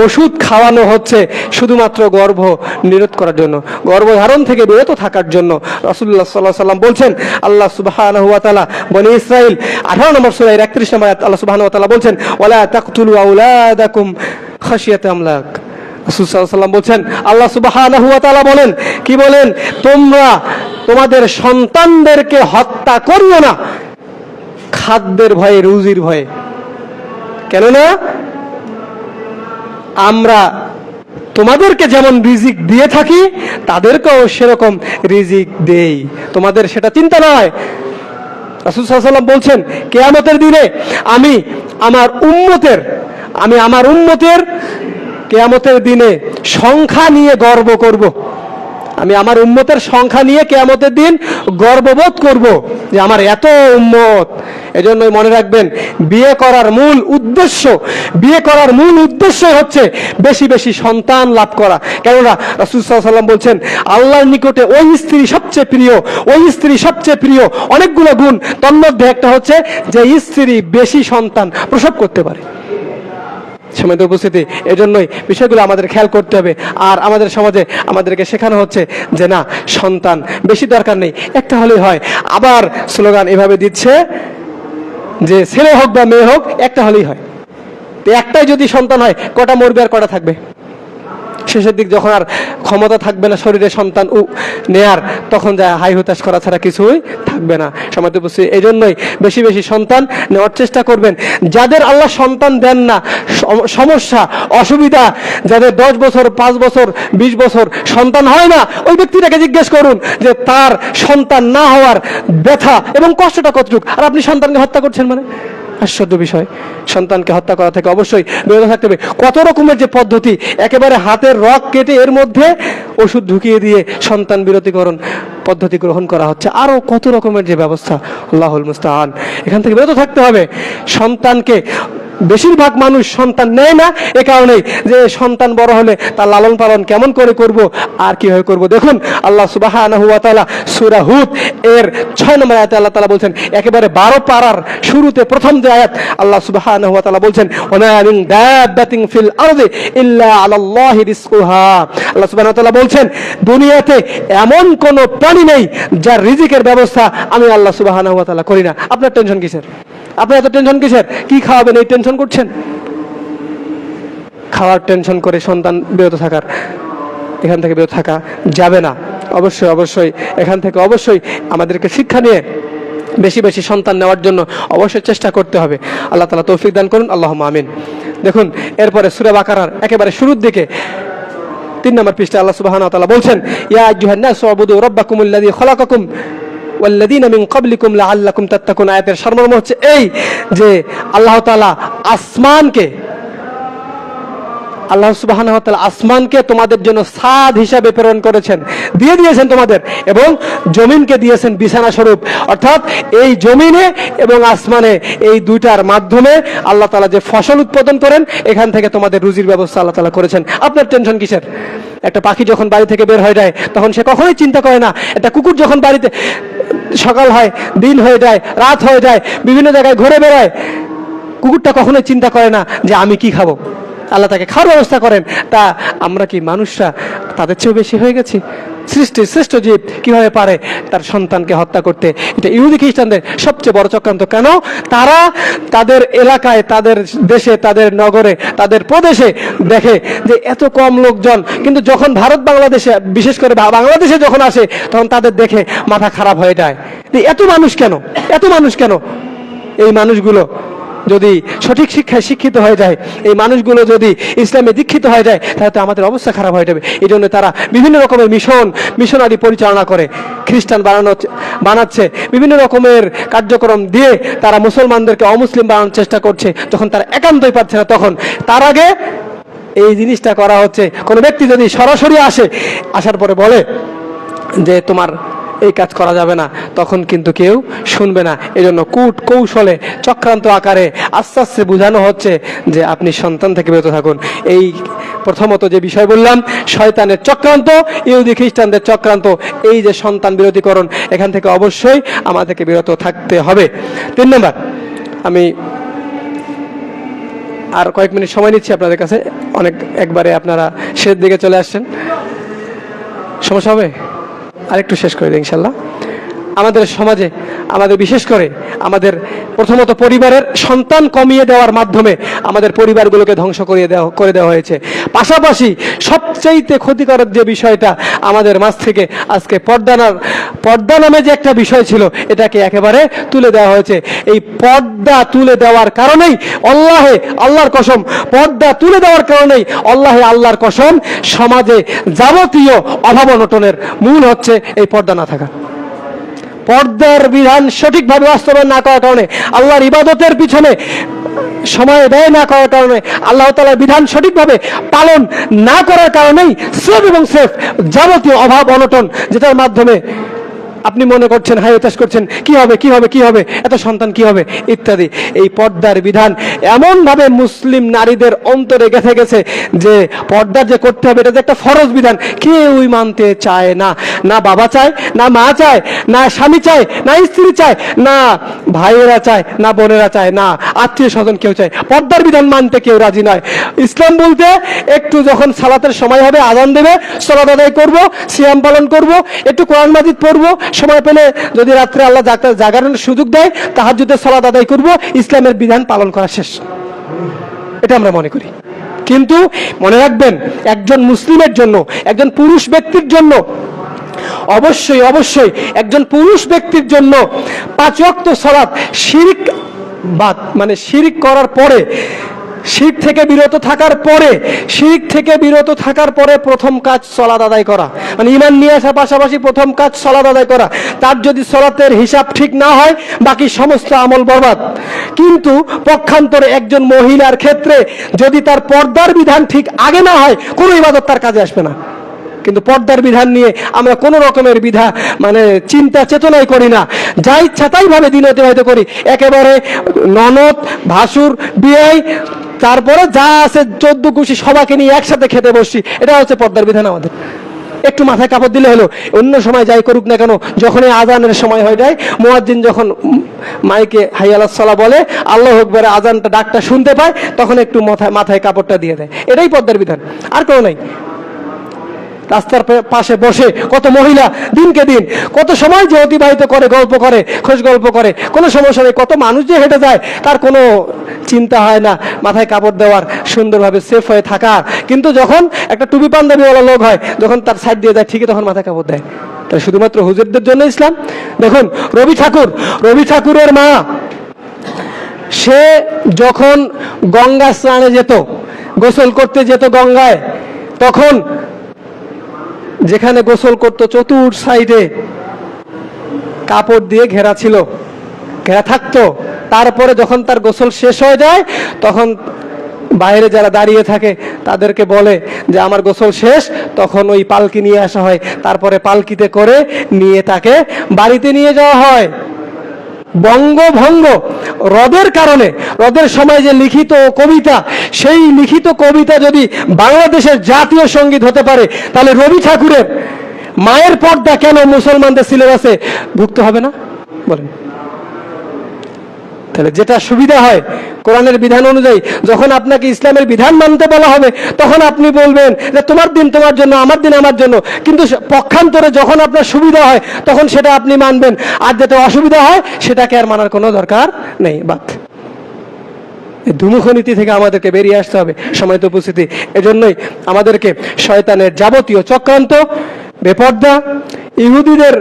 ওষুধ খাওয়ানো হচ্ছে শুধুমাত্র গর্ভ নিরোধ করার জন্য, গর্ভধারণ থেকে বিরত থাকার জন্য। রাসূলুল্লাহ সাল্লাল্লাহু আলাইহি ওয়াসাল্লাম বলছেন, আল্লাহ সুবহানাহু ওয়া তাআলা বনী ইসরাইল 18 নম্বর সূরা 31 নম্বর আয়াত আল্লাহ সুবহানাহু ওয়া তাআলা বলছেন, ওয়ালা তাকতুলু আওলাদাকুম খাশিয়াতা আমলাক। রাসূল সাল্লাল্লাহু আলাইহি ওয়াসাল্লাম বলছেন, আল্লাহ সুবহানাহু ওয়া তাআলা বলেন, কি বলেন? তোমরা তোমাদের সন্তানদেরকে হত্যা করিও না খাদ্যের ভয়ে, রুজির ভয়ে। কেননা আমরা তোমাদেরকে যেমন রিজিক দিয়ে থাকি তাদেরকেও সেরকম রিজিক দেই, তোমাদের সেটা চিন্তা নয়। রাসূল সাল্লাল্লাহু আলাইহি ওয়াসাল্লাম বলছেন, কিয়ামতের দিনে আমি আমার উম্মতের কিয়ামতের দিনে সংখ্যা নিয়ে গর্ব করব। আমি আমার উম্মতের সংখ্যা নিয়ে কিয়ামতের দিন গর্ববোধ করব যে আমার এত উম্মত। এজন্যই মনে রাখবেন, বিয়ে করার মূল উদ্দেশ্য হচ্ছে বেশি বেশি সন্তান লাভ করা। কেননা রাসূল সাল্লাল্লাহু আলাইহি ওয়াসাল্লাম বলছেন, আল্লাহর নিকটে ওই স্ত্রী সবচেয়ে প্রিয় অনেকগুলো গুণ, তন্মধ্যে একটা হচ্ছে যে স্ত্রী বেশি সন্তান প্রসব করতে পারে। সময় উপস্থিতি, এজন্যই বিষয়গুলো আমাদের খেয়াল করতে হবে। আর আমাদের সমাজে আমাদেরকে শেখানো হচ্ছে যে না, সন্তান বেশি দরকার নেই, একটা হলেই হয়। আবার স্লোগান এভাবে দিচ্ছে যে ছেলে হোক বা মেয়ে হোক একটা হলেই হয়। তো একটাই যদি সন্তান হয়, কটা মরবে আর কটা থাকবে? শেষের দিক যখন আর ক্ষমতা থাকবে না শরীরে সন্তান নেয়ার, তখন যা হাই হুতাশ করা ছাড়া কিছুই থাকবে না। সমাজে বলছি, এই জন্যই বেশি বেশি সন্তান নেওয়ার চেষ্টা করবেন। যাদের আল্লাহ সন্তান দেন না, সমস্যা অসুবিধা, যাদের 10 বছর 5 বছর 20 বছর সন্তান হয় না, ওই ব্যক্তিটাকে জিজ্ঞেস করুন যে তার সন্তান না হওয়ার ব্যথা এবং কষ্টটা কতটুকু। আর আপনি সন্তানকে হত্যা করছেন, মানে আশ্চর্য বিষয়। সন্তানকে হত্যা করা থেকে অবশ্যই বিরত থাকতে হবে। কত রকমের যে পদ্ধতি, একেবারে হাতের রগ কেটে এর মধ্যে ওষুধ ঢুকিয়ে দিয়ে সন্তান বিরতিকরণ পদ্ধতি গ্রহণ করা হচ্ছে, আরো কত রকমের যে ব্যবস্থা, আল্লাহুল মুস্তাআন। এখান থেকে বিরত থাকতে হবে। সন্তানকে বেশিরভাগ মানুষ সন্তান নেয় না এ কারণেই যে সন্তান বড় হলে তার লালন পালন কেমন করে করব আর কিভাবে করব। দেখুন আল্লাহ সুবহানাহু ওয়া তাআলা সূরা হুদ এর 6 নম্বর আয়াতে আল্লাহ তাআলা বলছেন, একেবারে 12 পারার শুরুতে প্রথম যে আয়াত, আল্লাহ সুবহানাহু ওয়া তাআলা বলছেন, ওয়া মা মিন দাব্বাতিন ফিল আরদি ইল্লা আলাল্লাহি রিজকুহা। আল্লাহ সুবহানাহু ওয়া তাআলা বলছেন, দুনিয়াতে এমন কোন প্রাণী নেই যার রিজিকের ব্যবস্থা আমি আল্লাহ সুবহানাহু ওয়া তাআলা করি না। আপনার টেনশন কিসের? আপনার এত টেনশন কিসের? কি খাওয়াবেন এই টেনশন করছেন? খাওয়ার টেনশন করে সন্তান বিরত থাকার, এখান থেকে বিরত থাকা যাবে না। অবশ্যই অবশ্যই এখান থেকে অবশ্যই আমাদেরকে শিক্ষা নিয়ে বেশি বেশি সন্তান নেওয়ার জন্য অবশ্যই চেষ্টা করতে হবে। আল্লাহ তাআলা তৌফিক দান করুন, আল্লাহুম্মা আমিন। দেখুন এরপরে সূরা বাকারার একেবারে শুরুর দিকে 3 নম্বর পৃষ্ঠাে আল্লাহ সুবহানাহু ওয়া তাআলা বলছেন, ইয়া আইয়ুহান নাসু উবুদু রাব্বাকুমুল্লাযী খালাকাকুম ওয়াল্লাযীনা মিন ক্বাবলিকুম লাআল্লাকুম তাত্তাকুন। আয়াতের সারমর্ম হচ্ছে এই যে আল্লাহ তাআলা আসমানকে, আল্লাহ সুবহানাহু ওয়া তাআলা আসমানকে তোমাদের জন্য ছাদ হিসাবে প্রেরণ করেছেন, দিয়ে দিয়েছেন তোমাদের, এবং জমিনকে দিয়েছেন বিছানা স্বরূপ। অর্থাৎ এই জমিনে এবং আসমানে এই দুইটার মাধ্যমে আল্লাহ তাআলা যে ফসল উৎপাদন করেন, এখান থেকে তোমাদের রুজির ব্যবস্থা আল্লাহ তাআলা করেছেন। আপনার টেনশন কিসের? একটা পাখি যখন বাড়ি থেকে বের হয়ে যায় তখন সে কখনোই চিন্তা করে না, একটা কুকুর যখন বাড়িতে সকাল হয়, দিন হয়ে যায়, রাত হয়ে যায়, বিভিন্ন জায়গায় ঘুরে বেড়ায়, কুকুরটা কখনোই চিন্তা করে না যে আমি কি খাবো। আল্লাহ তাকে খাওয়ার ব্যবস্থা করেন। তা আমরা কি মানুষরা তাদের চেয়েও বেশি হয়ে গেছি? সৃষ্টির শ্রেষ্ঠ জীব কিভাবে পারে তার সন্তানকে হত্যা করতে? এটা ইহুদি খ্রিস্টানদের সবচেয়ে বড় চক্রান্ত। কেন? তারা তাদের এলাকায়, তাদের দেশে, তাদের নগরে, তাদের প্রদেশে দেখে যে এত কম লোকজন, কিন্তু যখন ভারত বাংলাদেশে, বিশেষ করে বাংলাদেশে যখন আসে তখন তাদের দেখে মাথা খারাপ হয়ে যায়। এত মানুষ কেন? এত মানুষ কেন? এই মানুষগুলো যদি সঠিক শিক্ষায় শিক্ষিত হয়ে যায়, এই মানুষগুলো যদি ইসলামে দীক্ষিত হয়ে যায়, তাহলে তো আমাদের অবস্থা খারাপ হয়ে যাবে। এই জন্য তারা বিভিন্ন রকমের মিশনারি পরিচালনা করে, খ্রিস্টান বানাচ্ছে, বিভিন্ন রকমের কার্যক্রম দিয়ে তারা মুসলমানদেরকে অমুসলিম বানানোর চেষ্টা করছে। যখন তারা একান্তই পাচ্ছে না, তখন তার আগে এই জিনিসটা করা হচ্ছে। কোনো ব্যক্তি যদি সরাসরি আসার পরে বলে যে তোমার এই কাজ করা যাবে না, তখন কিন্তু কেউ শুনবে না। এজন্য কূট কৌশলে চক্রান্ত আকারে আস্তে আস্তে বোঝানো হচ্ছে যে আপনি সন্তান থেকে বিরত থাকুন। এই প্রথমত যে বিষয় বললাম, শয়তানের চক্রান্ত, ইহুদি খ্রিস্টানদের চক্রান্ত, এই যে সন্তান বিরতিকরণ, এখান থেকে অবশ্যই আমাদেরকে বিরত থাকতে হবে। 3 নম্বর, আমি আর কয়েক মিনিট সময় নিচ্ছি আপনাদের কাছে, একবারে আপনারা শেষ দিকে চলে আসছেন, সমস্যা হবে? আরেকটু শেষ করে দিই ইনশাল্লাহ। আমাদের সমাজে, আমাদের বিশেষ করে আমাদের প্রথমত পরিবারের সন্তান কমিয়ে দেওয়ার মাধ্যমে আমাদের পরিবারগুলোকে ধ্বংস করে দেওয়া হয়েছে। পাশাপাশি সবচাইতে ক্ষতিকারক যে বিষয়টা আমাদের মাঝ থেকে আজকে পর্দা নামে যে একটা বিষয় ছিল, এটাকে একেবারে তুলে দেওয়া হয়েছে। এই পর্দা তুলে দেওয়ার কারণেই আল্লাহর কসম, পর্দা তুলে দেওয়ার কারণেই আল্লাহর কসম, সমাজে যাবতীয় অভাব অনটনের মূল হচ্ছে এই পর্দা না থাকা। পর্দার বিধান সঠিকভাবে বাস্তবায়ন না করার কারণে, আল্লাহর ইবাদতের পিছনে সময় ব্যয় না করার কারণে, আল্লাহ তাআলার বিধান সঠিকভাবে পালন না করার কারণেই স্রেফ এবং স্রেফ যাবতীয় অভাব অনটন, যেটার মাধ্যমে আপনি মনে করছেন, হাই হতাশ করছেন, কি হবে, এত সন্তান কি হবে ইত্যাদি। এই পর্দার বিধান এমন ভাবে মুসলিম নারীদের অন্তরে গেঁথে গেছে যে পর্দা যে করতে হবে, এটা যে একটা ফরজ বিধান, কেউই মানতে চায় না। না বাবা চায়, না মা চায়, না স্বামী চায়, না স্ত্রী চায়, না ভাইয়েরা চায়, না বোনেরা চায়, না আত্মীয় স্বজন কেউ চায়। পর্দার বিধান মানতে কেউ রাজি নয়। ইসলাম বলতে একটু যখন সালাতের সময় হবে, আযান দেবে, সালাত আদায় করব, সিয়াম পালন করব, একটু কোরআন মাজিদ পড়ব, সময় পেলে যদি রাত্রে আল্লাহ জাগানোর সুযোগ দেয় তাহাজ্জুদের সালাত আদায় করব, ইসলামের বিধান পালন করা শেষ। এটা আমরা মনে করি। কিন্তু মনে রাখবেন, একজন মুসলিমের জন্য, একজন পুরুষ ব্যক্তির জন্য, অবশ্যই অবশ্যই একজন পুরুষ ব্যক্তির জন্য 5 ওয়াক্ত সালাত শিরক বাদ, মানে শিরক করার পরে, শিরক থেকে বিরত থাকার পরে প্রথম কাজ সালাত আদায় করা, মানে ঈমান নিয়ে আসার পাশাপাশি প্রথম কাজ সালাত আদায় করা। তার যদি সালাতের হিসাব ঠিক না হয়, বাকি সমস্ত আমল বরবাদ। কিন্তু পক্ষান্তরে একজন মহিলার ক্ষেত্রে যদি তার পর্দার বিধান ঠিক আগে না হয়, কোনো ইবাদত তার কাজে আসবে না। কিন্তু পর্দার বিধান নিয়ে আমরা কোনো রকমের বিধা, মানে চিন্তা চেতনাই করি না, যা ইচ্ছা তাই ভাবে দিন অতিবাহিত করি। একেবারে ননদ, ভাসুর, বিয়াই, তারপরে যা আছে 14 কুশি সবাইকে নিয়ে একসাথে খেতে বসছি, এটা হচ্ছে পর্দার বিধান আমাদের। একটু মাথায় কাপড় দিলে হলো, অন্য সময় যাই করুক না কেন, যখনই আজানের সময় হয়ে যায়, মুয়াজ্জিন যখন মাইকে হাই আলাস সালাহ বলে, আল্লাহু আকবার আজানটা ডাকটা শুনতে পায়, তখন একটু মাথায় কাপড়টা দিয়ে দেয়। এটাই পর্দার বিধান, আর কোনো নাই। রাস্তার পাশে বসে কত মহিলা দিনকে দিন কত সময় যে অতিবাহিত করে, গল্প করে, খোঁজ গল্প করে, কোনো সমস্যা নেই। কত মানুষ যে হেঁটে যায়, তার কোনো চিন্তা হয় না মাথায় কাপড় দেওয়ার, সুন্দরভাবে সেফ হয়ে থাকার। কিন্তু যখন একটা টুপি পাঞ্জাবিওয়ালা লোক হয়, যখন তার সাইড দিয়ে যায়, ঠিকই তখন মাথায় কাপড় দেয়। তাই শুধুমাত্র হুজুরদের জন্য ইসলাম। দেখুন রবি ঠাকুরের মা, সে যখন গঙ্গা স্নানে যেত, গোসল করতে যেত গঙ্গায়, তখন যেখানে গোসল করত চতুর সাইডে কাপড় দিয়ে ঘেরা থাকতো। তারপরে যখন তার গোসল শেষ হয়ে যায়, তখন বাইরে যারা দাঁড়িয়ে থাকে তাদেরকে বলে যে আমার গোসল শেষ, তখন ওই পালকি নিয়ে আসা হয়, তারপরে পালকিতে করে নিয়ে তাকে বাড়িতে নিয়ে যাওয়া হয়। বঙ্গভঙ্গ হ্রদের কারণে, হ্রদের সময় যে লিখিত কবিতা, সেই লিখিত কবিতা যদি বাংলাদেশের জাতীয় সঙ্গীত হতে পারে, তাহলে রবি ঠাকুরের মায়ের পর্দা কেন মুসলমানদের সিলেবাসে ভুক্ত হবে না বলেন? তাহলে যেটা সুবিধা হয় কোরআনের বিধান অনুযায়ী, যখন আপনাকে ইসলামের বিধান মানতে বলা হবে, তখন আপনি বলবেন যে তোমার দিন তোমার জন্য, আমার দিন আমার জন্য। কিন্তু পক্ষান্তরে যখন আপনার সুবিধা হয়, তখন সেটা আপনি মানবেন, আর যেটা অসুবিধা হয় সেটাকে আর মানার কোনো দরকার নেই। বাদ, এই দুমুখ নীতি থেকে আমাদেরকে বেরিয়ে আসতে হবে। সম্মানিত উপস্থিতি, এজন্যই আমাদেরকে শয়তানের যাবতীয় চক্রান্ত, বেপর্দা, ইহুদিদের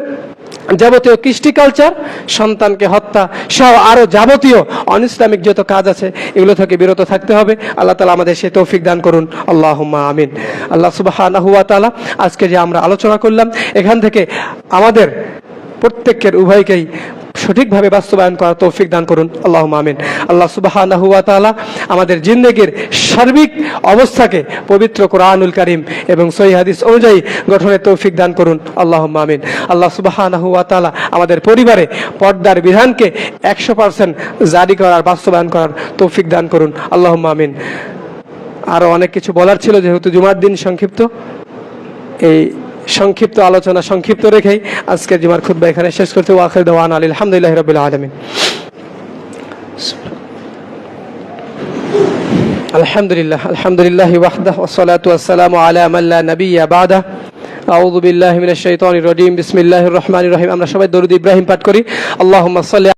যাবতীয় কৃষ্টি কালচার, সন্তানকে হত্যা সহ আরো যাবতীয় অনিসলামিক যত কাজ আছে, এগুলো থেকে বিরত থাকতে হবে। আল্লাহ তাআলা আমাদের সে তৌফিক দান করুন, আল্লাহুম্মা আমিন। আল্লাহ সুবহানাহু ওয়া তাআলা আজকে যে আমরা আলোচনা করলাম, এখান থেকে আমাদের প্রত্যেকের উভয়কেই সঠিকভাবে বাস্তবায়ন করার তৌফিক দান করুন, আল্লাহুম্মা আমিন। আল্লাহ সুবহানাহু ওয়া তাআলা আমাদের জিন্দেগির সার্বিক অবস্থাকে পবিত্র কোরআনুল কারীম এবং সহিহ হাদিস অনুযায়ী গঠনের তৌফিক দান করুন, আল্লাহুম্মা আমিন। আল্লাহ সুবহানাহু ওয়া তাআলা আমাদের পরিবারে পর্দার বিধানকে 100% জারি করার, বাস্তবায়ন করার তৌফিক দান করুন, আল্লাহুম্মা আমিন। আরো অনেক কিছু বলার ছিল, যেহেতু জুমার দিন সংক্ষিপ্ত, এই সংক্ষিপ্ত আলোচনা সংক্ষিপ্ত রেখেই আজকের জুমার খুতবা এখানে শেষ করতে। ওয়া আখিরু দাওয়ানা আলহামদুলিল্লাহি রাব্বিল আলামিন। আলহামদুলিল্লাহি ওয়াহদাহু ওয়াসসালাতু ওয়াসসালামু আলা মান লা নাবিয়্যা বা'দাহু। আউযু বিল্লাহি মিনাশ শাইতানির রাজীম। বিসমিল্লাহির রহমানির রহিম। আমরা সবাই দরুদ ইব্রাহিম পাঠ করি। আল্লাহুম্মা সাল্লি